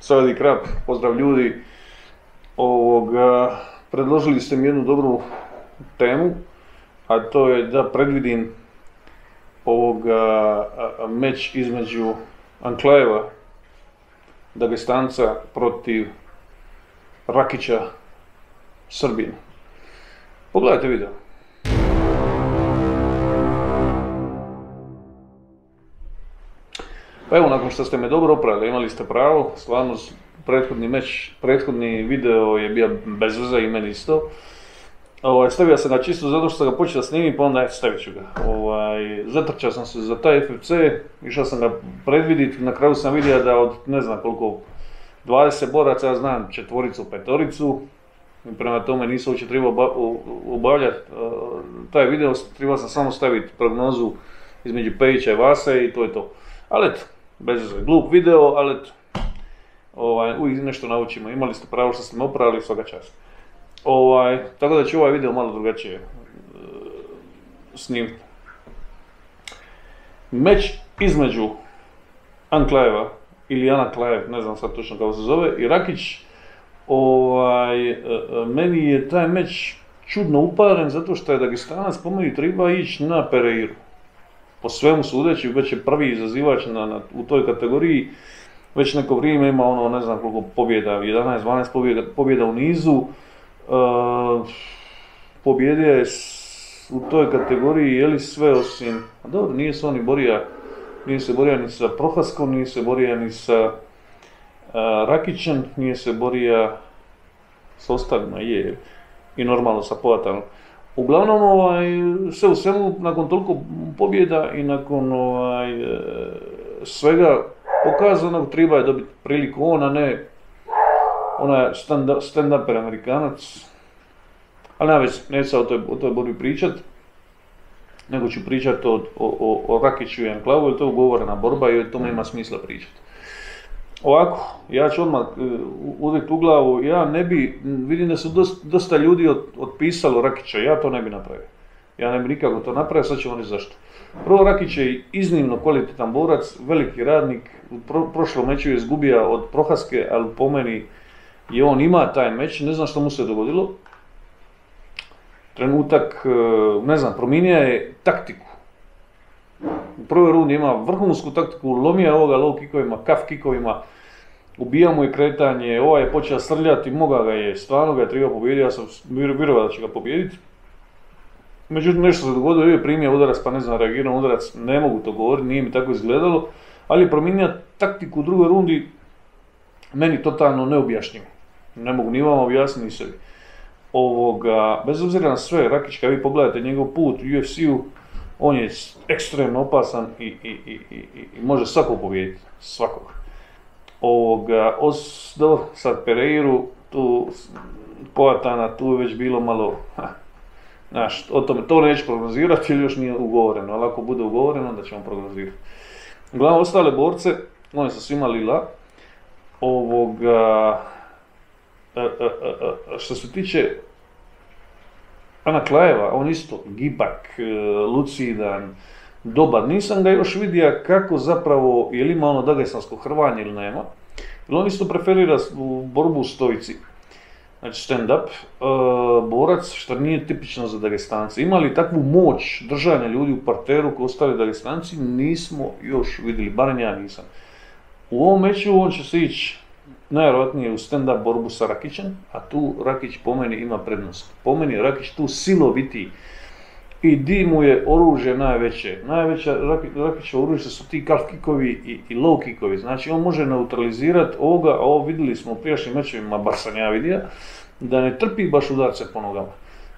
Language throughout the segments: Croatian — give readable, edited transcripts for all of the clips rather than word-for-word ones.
Savadi Krap, pozdrav ljudi. Predložili ste mi jednu dobru temu, a to je da predvidim meč između Anklayeva, Dagestanca, protiv Rakića, Srbina. Pogledajte video. Pa evo, nakon što ste me dobro oprali, imali ste pravo, stvarno prethodni video je bio bez veze i meni isto. Stavio sam ga čisto zato što sam ga počeo snimiti, pa onda stavit ću ga. Zatrčao sam se za taj FFC, išao sam ga predvidjeti, na kraju sam vidio da od ne znam koliko 20 boraca, ja znam četvoricu, petoricu, i prema tome nisam uopće trebao obavljati taj video, trebao sam samo staviti prognozu između Pejića i Vase i to je to. Ali eto, bez glup video, ali eto, uvijek nešto naučimo, imali ste pravo što ste me opravili, svaka čast. Tako da ću ovaj video malo drugačije snimiti. Meč između Anklayeva ili Anaklajev, ne znam sad točno kako se zove, i Rakić, meni je taj meč čudno uparen zato što je Dagestanac po meni treba ići na Pereiru. Po svemu sudeći, već je prvi izazivač u toj kategoriji, već neko vrijeme ima ne znam koliko pobjeda, 11-12 pobjeda u nizu. Pobjedio je u toj kategoriji, je li sve osim, a dobro, nije se borio ni sa Prohaskom, nije se borio ni sa Rakićem, nije se borio s ostalima, je, i normalno sa Poatanom. Uglavnom, sve u svemu, nakon toliko pobjeda i nakon svega pokazanog, treba je dobiti priliku on, a ne onaj stand-uper Amerikanac. Ali nema već, neću o toj borbi pričat, nego ću pričati o Rakiću i Anklajevu, jer to je ugovorena borba i o tome ima smisla pričati. Ovako, ja ću odmah udriti u glavu, vidim da su dosta ljudi otpisalo Rakića, ja to ne bi napravio. Ja ne bi nikako to napravio, sad ćemo reći zašto. Prvo, Rakić je iznimno kvalitetan borac, veliki radnik, u prošlom meču je izgubio od Prohaske, ali po meni i on ima taj meč, ne znam što mu se dogodilo. Trenutak, ne znam, promijenio je taktiku. U prvoj rundi ima vrhunsku taktiku, lomija ovoga low kickovima, kaf kickovima, ubija mu je kretanje, ovaj je počeo srljati, mogao ga je, stvarno ga je trebao pobijediti, ja sam vjerovao da će ga pobijediti. Međutim, nešto se dogodilo, je primio udarac, pa ne znam, reagirao udarac, ne mogu to govoriti, nije mi tako izgledalo, ali je promijenio taktiku u drugoj rundi, meni totalno neobjašnjivo. Ne mogu ni vam objasniti ni sebi. Bez obzira na sve, Rakić, kad vi pogledate njegov put u UFC-u, on je ekstremno opasan i može svakog pobijediti, svakog. Sad Pereiru, tu Poatana, tu je već bilo malo, o tome, to neću prognozirati jer još nije ugovoreno, ali ako bude ugovoreno, onda ćemo prognozirati. Uglavnom, ostale borce, oni su svima lila. Što se tiče Anaklayeva, on isto gibak, lucidan, dobar. Nisam ga još vidio kako zapravo, je li ima ono dagestansko hrvanje ili nema. Jer on isto preferira borbu u stojici, znači stand-up borac, što nije tipično za Dagestanci. Ima li takvu moć držanja ljudi u parteru kao ostali Dagestanci, nismo još vidjeli, barem ja nisam. U ovom meču on će se ići najvjerojatnije u stand-up borbu sa Rakićem, a tu Rakić po meni ima prednost. Po meni je Rakić tu silovitiji i di mu je oružje najveće. Najveća Rakićevo oružje su ti calf kickovi i low kickovi, znači on može neutralizirati ovoga, a ovo vidjeli smo u prijašnjim mečevima, bar sam ja vidio, da ne trpi baš udarce po nogama.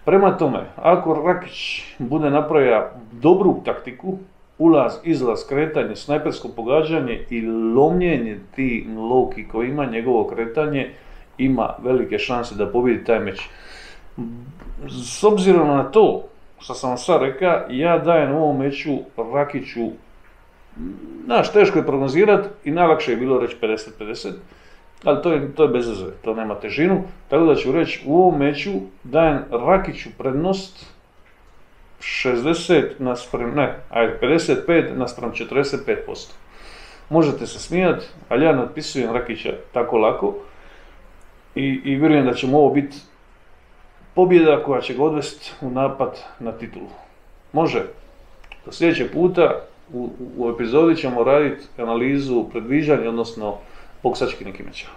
Prema tome, ako Rakić bude napravio dobru taktiku, ulaz, izlaz, kretanje, snajpersko pogađanje i lomljenje ti low kickovima, njegovo kretanje, ima velike šanse da pobjedi taj meč. S obzirom na to što sam vam sad rekao, ja dajem u ovom meču Rakiću, teško je prognozirati i najlakše je bilo reći 50-50, ali to je bez veze, to nema težinu, tako da ću reći u ovom meču dajem Rakiću prednost 55 naspram 45%. možete se smijati, ali ja ne otpisujem Rakića tako lako i vjerujem da će mu ovo biti pobjeda koja će ga odvesti u napad na titulu. Može. Do sljedećeg puta u epizodi ćemo raditi analizu predviđanja, odnosno boksačkih nekih mečeva.